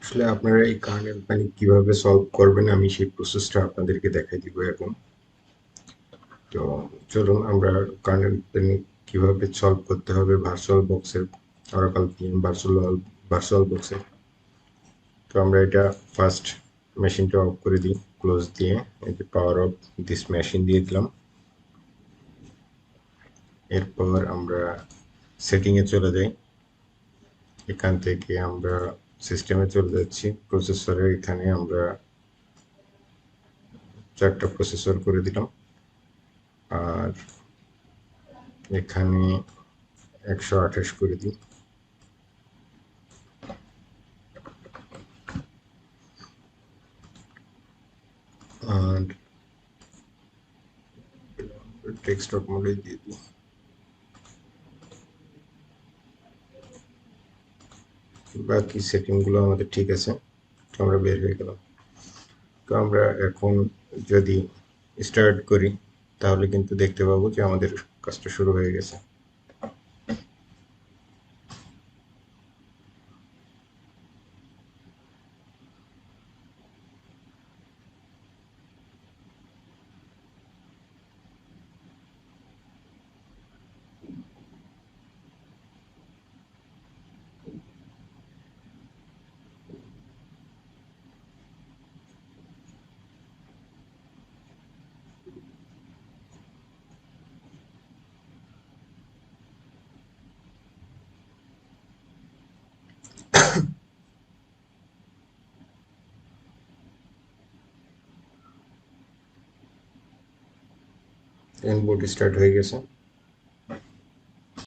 আসলে আপনারা এই কার্নেল প্যানিক কিভাবে সলভ করবেন আমি সেই প্রসেসটা আপনাদেরকে দেখাই দিব এখন। তো চলুন আমরা কার্নেল প্যানিক কিভাবে সলভ করতে হবে ভার্চুয়াল বক্সের অরাকল ভিএম ভার্চুয়াল বক্সে। তো আমরা এটা ফার্স্ট মেশিনটা অফ করে দিই ক্লোজ দিয়ে, এই যে পাওয়ার অফ দিস মেশিন দিয়ে দিলাম। এরপর আমরা সেটিংয়ে চলে যাই। এখান থেকে আমরা সিস্টেমে চলে যাচ্ছি। প্রসেসরের এখানে আমরা 4টা প্রসেসর করে দিলাম, আর এখানে 128 করে দিই। আর ডেস্কটপ মোডে দিয়ে দিই। বাকি সেটিংগুলো আমাদের ঠিক আছে, তো আমরা বের হয়ে গেলাম। তো আমরা এখন যদি স্টার্ট করি তাহলে কিন্তু দেখতে পাবো যে আমাদের কাজটা শুরু হয়ে গেছে। বোর্ড স্টার্ট হয়ে গেছে।